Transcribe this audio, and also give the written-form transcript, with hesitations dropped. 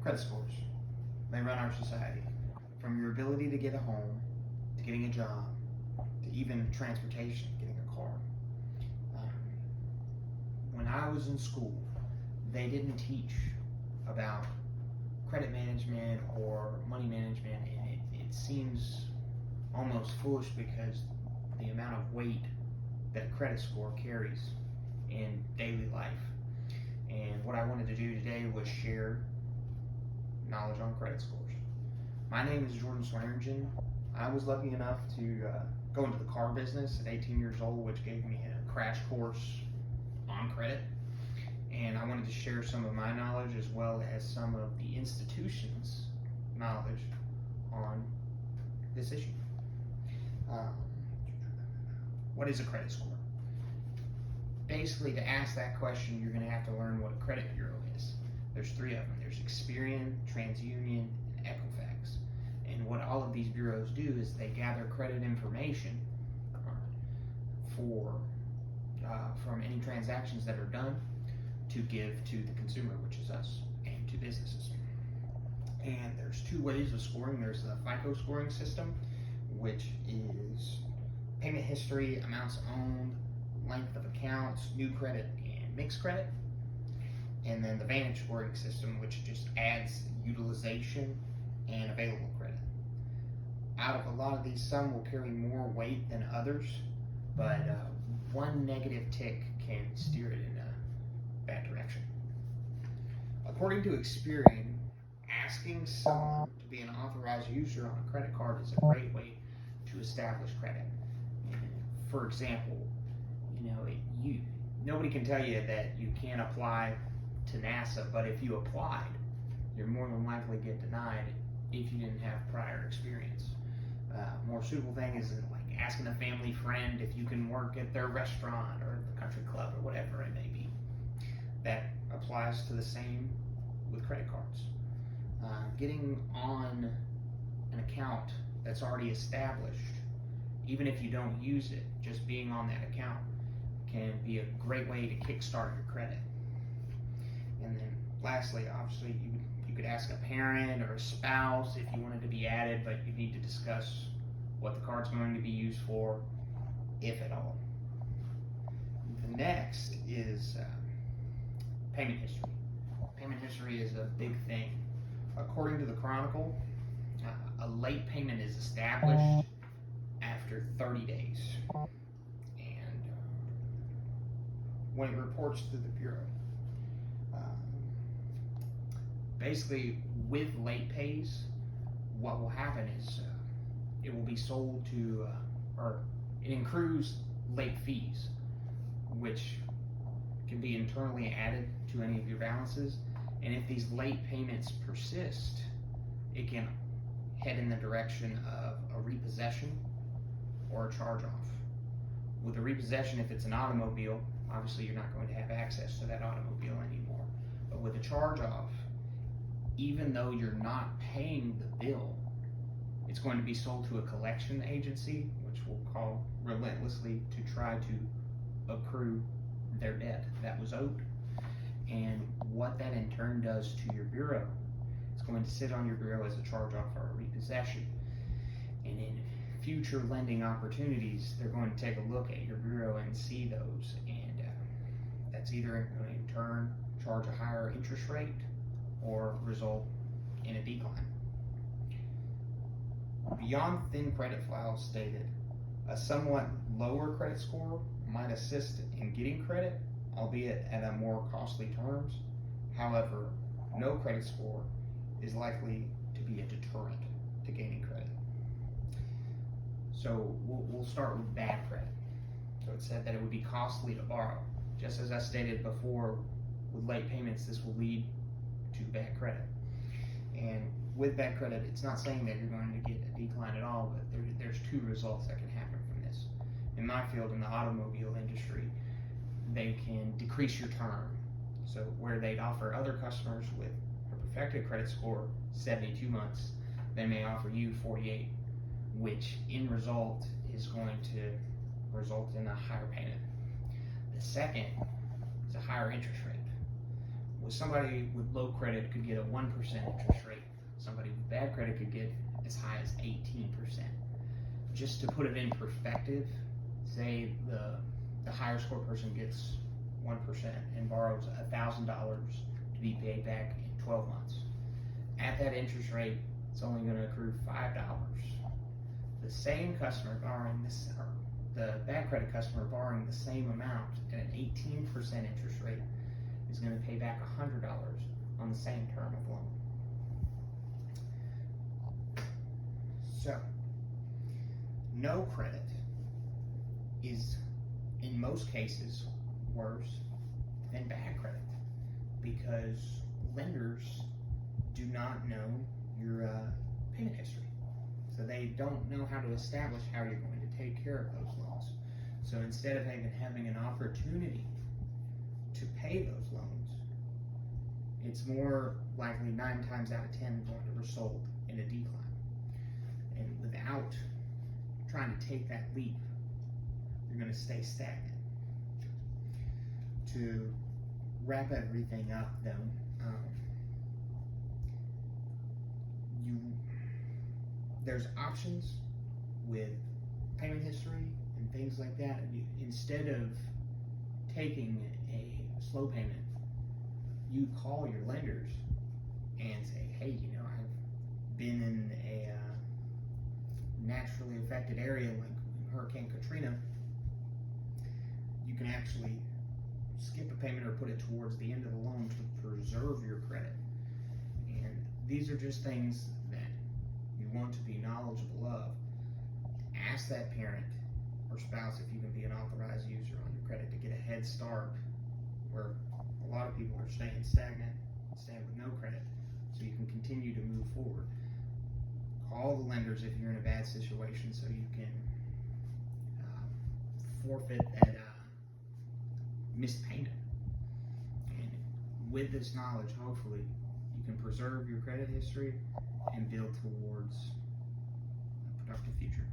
Credit scores. They run our society. From your ability to get a home, to getting a job, to even transportation, getting a car. When I was in school, they didn't teach about credit management or money management, and it seems almost foolish because the amount of weight that a credit score carries in daily life. And what I wanted to do today was share knowledge on credit scores. My name is Jordan Swearingen. I was lucky enough to go into the car business at 18 years old, which gave me a crash course on credit. And I wanted to share some of my knowledge as well as some of the institution's knowledge on this issue. What is a credit score? Basically, to ask that question, you're going to have to learn what a credit bureau is. There's three of them. There's Experian, TransUnion, and Equifax. And what all of these bureaus do is they gather credit information from any transactions that are done to give to the consumer, which is us, and to businesses. And there's two ways of scoring. There's the FICO scoring system, which is payment history, amounts owned, length of accounts, new credit, and mixed credit. And then the Vantage scoring system, which just adds utilization and available credit. Out of a lot of these, some will carry more weight than others, but one negative tick can steer it in a bad direction. According to Experian, asking someone to be an authorized user on a credit card is a great way to establish credit. For example, nobody can tell you that you can't apply to NASA, but if you applied, you're more than likely to get denied if you didn't have prior experience. More suitable thing is like asking a family friend if you can work at their restaurant or the country club or whatever it may be. That applies to the same with credit cards. Getting on an account that's already established, even if you don't use it, just being on that account can be a great way to kickstart your credit. And then lastly, obviously, you could ask a parent or a spouse if you wanted to be added, but you need to discuss what the card's going to be used for, if at all. The next is payment history. Payment history is a big thing. According to the Chronicle, a late payment is established after 30 days. And when it reports to the Bureau, basically with late pays, what will happen is it will be sold to, or it accrues late fees, which can be internally added to any of your balances. And if these late payments persist, it can head in the direction of a repossession or a charge-off. With a repossession, if it's an automobile, obviously you're not going to have access to that automobile anymore. But with a charge-off, even though you're not paying the bill, it's going to be sold to a collection agency, which will call relentlessly to try to accrue their debt that was owed. And what that in turn does to your bureau, it's going to sit on your bureau as a charge-off or a repossession. And in future lending opportunities, they're going to take a look at your bureau and see those, and that's either going to in turn charge a higher interest rate or result in a decline. Beyond thin credit files stated, a somewhat lower credit score might assist in getting credit, albeit at a more costly terms. However, no credit score is likely to be a deterrent to gaining credit. So we'll start with bad credit. So it said that it would be costly to borrow. Just as I stated before, with late payments, this will lead to bad credit. And with bad credit, it's not saying that you're going to get a decline at all, but there's two results that can happen from this. In my field, in the automobile industry, they can decrease your term. So where they'd offer other customers with a perfected credit score 72 months, they may offer you 48, which in result is going to result in a higher payment. The second is a higher interest rate, somebody with low credit could get a 1% interest rate. Somebody with bad credit could get as high as 18%. Just to put it in perspective, say the higher score person gets 1% and borrows $1,000 to be paid back in 12 months. At that interest rate, it's only going to accrue $5. The same customer borrowing this, or the bad credit customer borrowing the same amount at an 18% interest rate is going to pay back $100 on the same term of loan. So, no credit is, in most cases, worse than bad credit because lenders do not know your payment history. So they don't know how to establish how you're going to take care of those loans. So instead of even having an opportunity to pay those loans, it's more likely 9 times out of 10 going to result in a decline. And without trying to take that leap, you're going to stay stagnant. To wrap everything up, though, there's options with payment history and things like that. Instead of taking a slow payment, you call your lenders and say, hey, I've been in a naturally affected area like Hurricane Katrina. You can actually skip a payment or put it towards the end of the loan to preserve your credit. And these are just things that you want to be knowledgeable of. Ask that parent or spouse if you can be an authorized user on your credit to get a head start where a lot of people are staying stagnant, staying with no credit, so you can continue to move forward. Call the lenders if you're in a bad situation so you can forfeit that missed payment. And with this knowledge, hopefully, you can preserve your credit history and build towards a productive future.